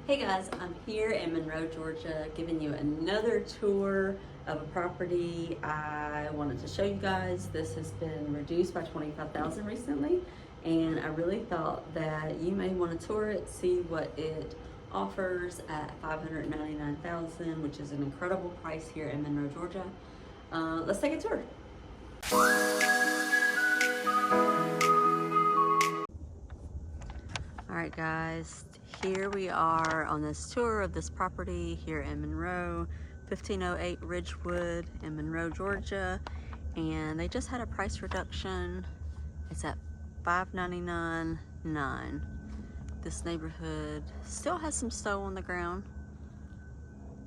Hey guys, I'm here in Monroe, Georgia, giving you another tour of a property I wanted to show you guys. This has been reduced by $25,000 recently, and I really thought that you may want to tour it, see what it offers at $599,000, which is an incredible price here in Monroe, Georgia. Let's take a tour. All right, guys, here we are on this tour of this property here in Monroe, 1508 Ridgewood in Monroe, Georgia, and they just had a price reduction. It's at $599,900. This neighborhood still has some snow on the ground.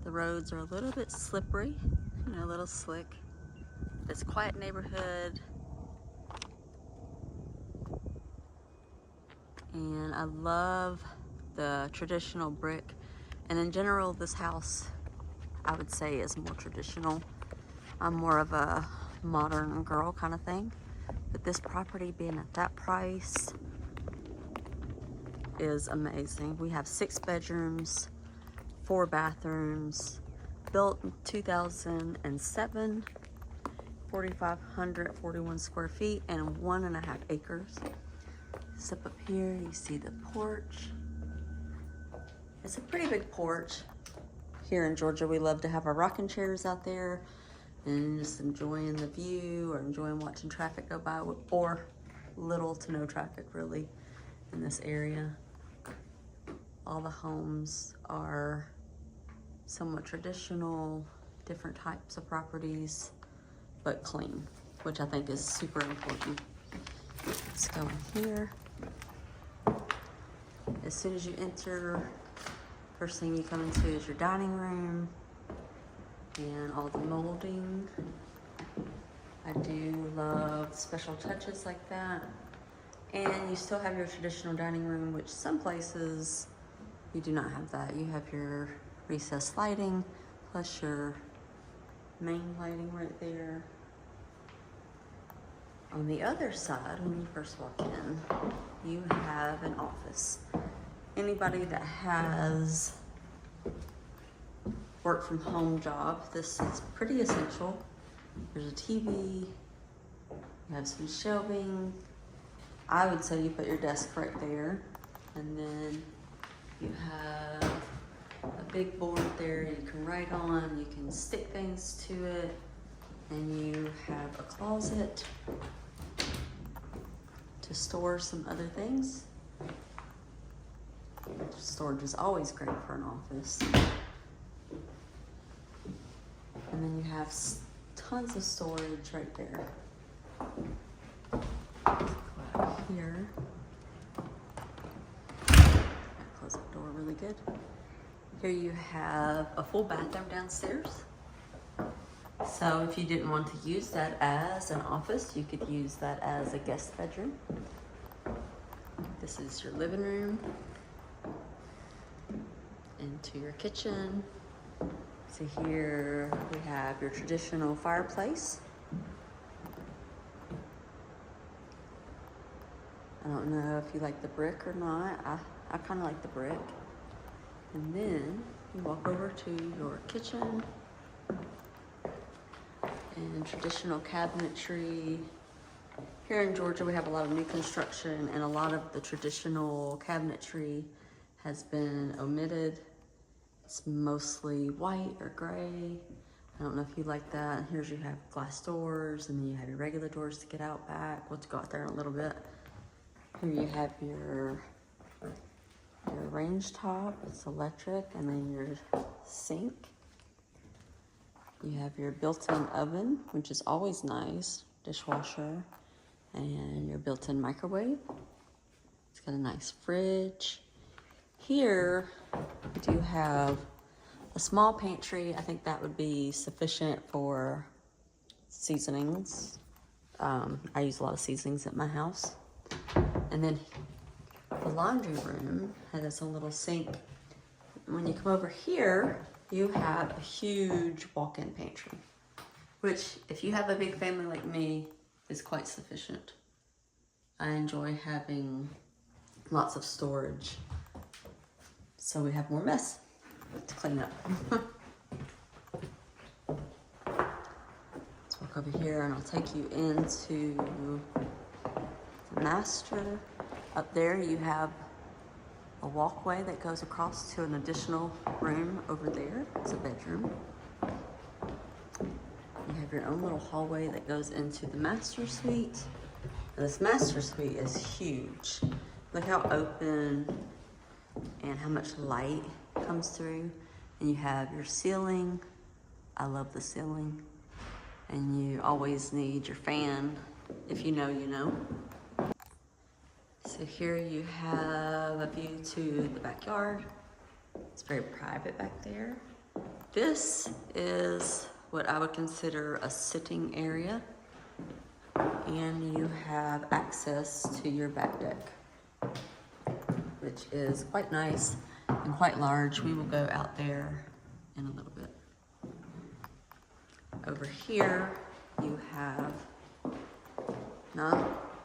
The roads are a little bit slippery, a little slick. It's a quiet neighborhood. And I love the traditional brick, and in general this house I would say is more traditional. I'm more of a modern girl kind of thing, but this property being at that price is amazing. We have 6 bedrooms, 4 bathrooms, built in 2007, 4,541 square feet and 1.5 acres. Step up here, you see the porch. It's a pretty big porch. Here in Georgia, we love to have our rocking chairs out there and just enjoying the view or enjoying watching traffic go by, or little to no traffic really in this area. All the homes are somewhat traditional, different types of properties, but clean, which I think is super important. Let's go in here. As soon as you enter, first thing you come into is your dining room and all the molding. I do love special touches like that. And you still have your traditional dining room, which some places you do not have that. You have your recessed lighting plus your main lighting right there. On the other side, when you first walk in, you have an office. Anybody that has work from home job, this is pretty essential. There's a TV, you have some shelving. I would say you put your desk right there, and then you have a big board there you can write on, you can stick things to it, and you have a closet to store some other things. Storage is always great for an office. And then you have tons of storage right there. Let's go out here. Close that door really good. Here you have a full bathroom downstairs. So if you didn't want to use that as an office, you could use that as a guest bedroom. This is your living room. Into your kitchen. So here we have your traditional fireplace. I don't know if you like the brick or not. I kind of like the brick. And then you walk over to your kitchen and traditional cabinetry. Here in Georgia, we have a lot of new construction, and a lot of the traditional cabinetry has been omitted. It's mostly white or gray. I don't know if you like that. Here's you have glass doors, and then you have your regular doors to get out back. We'll go out there in a little bit. Here you have your range top, it's electric, and then your sink. You have your built-in oven, which is always nice, dishwasher, and your built-in microwave. It's got a nice fridge. Here, we do have a small pantry. I think that would be sufficient for seasonings. I use a lot of seasonings at my house. And then the laundry room has its own little sink. When you come over here, you have a huge walk-in pantry, which if you have a big family like me, is quite sufficient. I enjoy having lots of storage. So we have more mess to clean up. Let's walk over here and I'll take you into the master. Up there you have a walkway that goes across to an additional room over there. It's a bedroom. You have your own little hallway that goes into the master suite. And this master suite is huge. Look how open and how much light comes through. And you have your ceiling. I love the ceiling. And you always need your fan. If you know, you know. So here you have a view to the backyard. It's very private back there. This is what I would consider a sitting area. And you have access to your back deck, which is quite nice and quite large. We will go out there in a little bit. Over here, you have not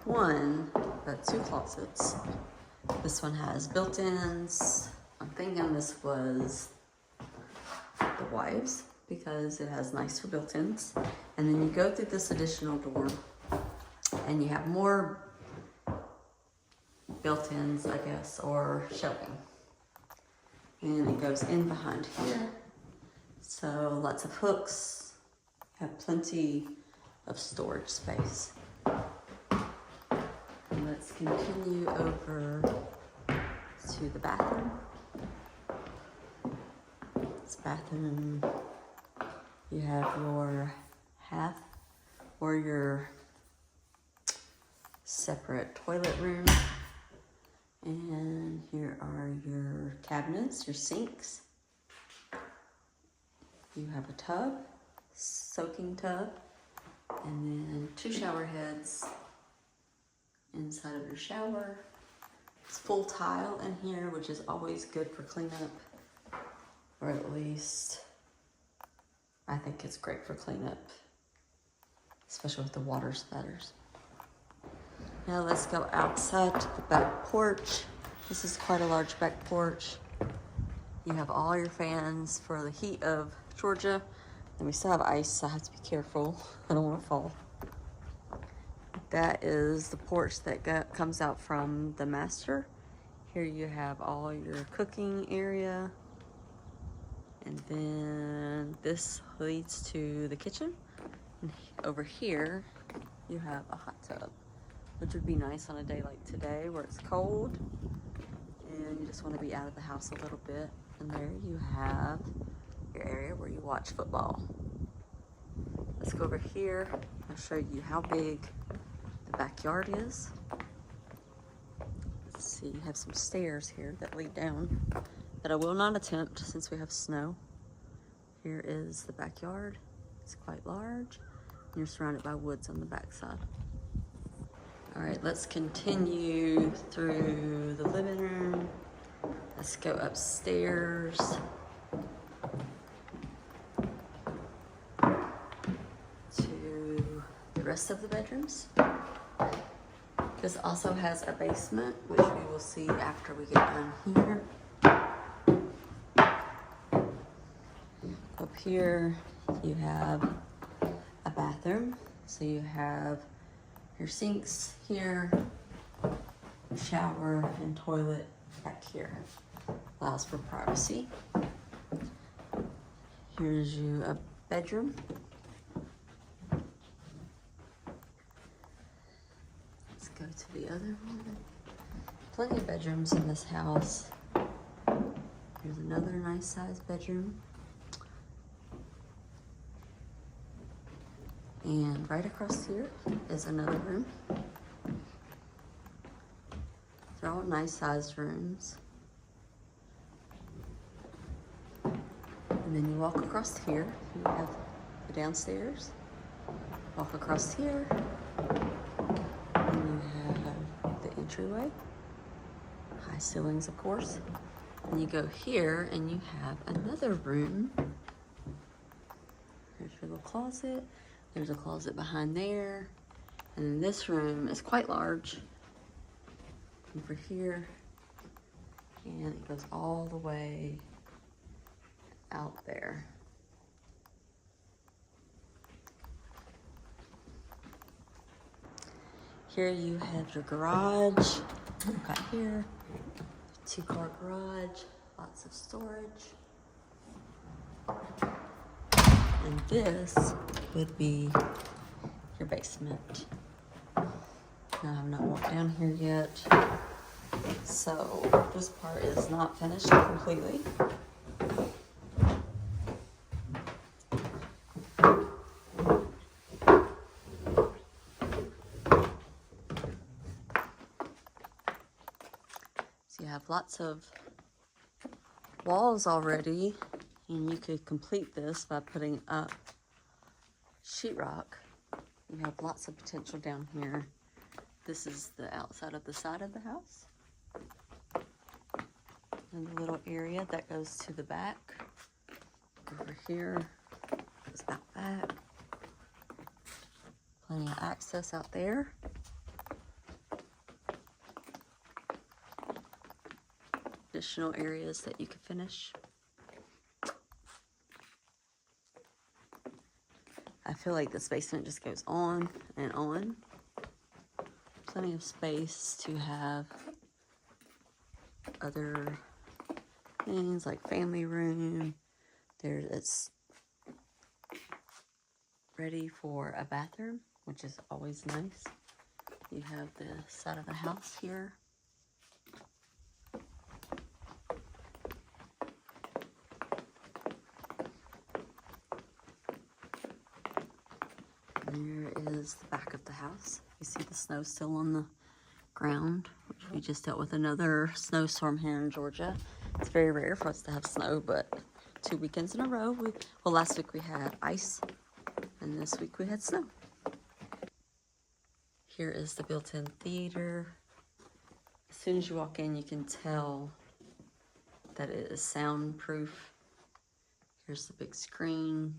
one, but two closets. This one has built-ins. I'm thinking this was the wife's because it has nicer built-ins. And then you go through this additional door and you have more built-ins, I guess, or shelving. And it goes in behind here. So lots of hooks, have plenty of storage space. And let's continue over to the bathroom. This bathroom, you have your half or your separate toilet room. And here are your cabinets, your sinks. You have a tub, soaking tub, and then two shower heads inside of your shower. It's full tile in here, which is always good for cleanup, or at least I think it's great for cleanup, especially with the water splatters. Now let's go outside to the back porch. This is quite a large back porch. You have all your fans for the heat of Georgia. And we still have ice, so I have to be careful. I don't want to fall. That is the porch that comes out from the master. Here you have all your cooking area. And then this leads to the kitchen. And over here, you have a hot tub, which would be nice on a day like today where it's cold and you just want to be out of the house a little bit. And there you have your area where you watch football. Let's go over here. I'll show you how big the backyard is. Let's see, you have some stairs here that lead down that I will not attempt since we have snow. Here is the backyard. It's quite large. You're surrounded by woods on the backside. All right, let's continue through the living room. Let's go upstairs. To the rest of the bedrooms. This also has a basement, which we will see after we get done here. Up here, you have a bathroom. So you have your sinks here, shower and toilet back here. Allows for privacy. Here's you a bedroom. Let's go to the other one. Plenty of bedrooms in this house. Here's another nice sized bedroom. And right across here is another room. They're all nice sized rooms. And then you walk across here, you have the downstairs. Walk across here, and you have the entryway. High ceilings, of course. And you go here, and you have another room. There's your little closet. There's a closet behind there. And then this room is quite large. Over here, And it goes all the way out there. Here you have your garage. Got here, 2-car garage, lots of storage. And this would be your basement. Now I've not walked down here yet, so this part is not finished completely. So you have lots of walls already, and you could complete this by putting up sheetrock. You have lots of potential down here. This is the outside of the side of the house. And the little area that goes to the back. Over here goes out back. Plenty of access out there. Additional areas that you could finish. I feel like this basement just goes on and on. Plenty of space to have other things like family room. It's ready for a bathroom, which is always nice. You have the side of the house here. There is the back of the house. You see the snow still on the ground, which we just dealt with another snowstorm here in Georgia. It's very rare for us to have snow, but 2 weekends in a row. Well, last week we had ice, and this week we had snow. Here is the built-in theater. As soon as you walk in, you can tell that it is soundproof. Here's the big screen.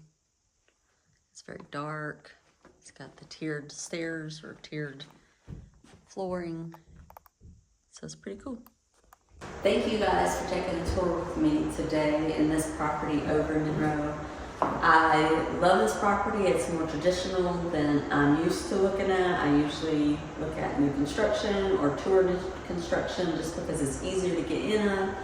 It's very dark. It's got the tiered stairs or tiered flooring. So it's pretty cool. Thank you guys for taking a tour with me today in this property over in Monroe. I love this property. It's more traditional than I'm used to looking at. I usually look at new construction or tour construction just because it's easier to get in on,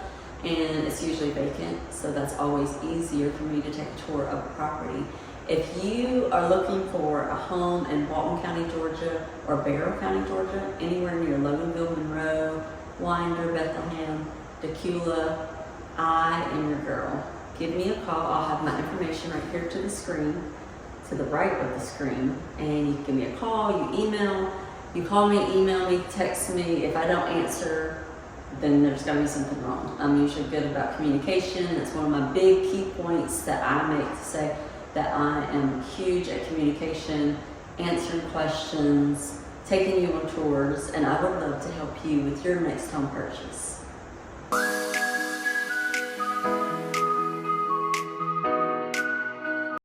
and it's usually vacant, so that's always easier for me to take a tour of the property. If you are looking for a home in Walton County, Georgia, or Barrow County, Georgia, anywhere near Loganville, Monroe, Winder, Bethlehem, Decula, I am your girl. Give me a call. I'll have my information right here to the screen, to the right of the screen, and you can give me a call, you email, you call me, email me, text me. If I don't answer, then there's gotta be something wrong. I'm usually good about communication. It's one of my big key points that I make to say that I am huge at communication, answering questions, taking you on tours, and I would love to help you with your next home purchase.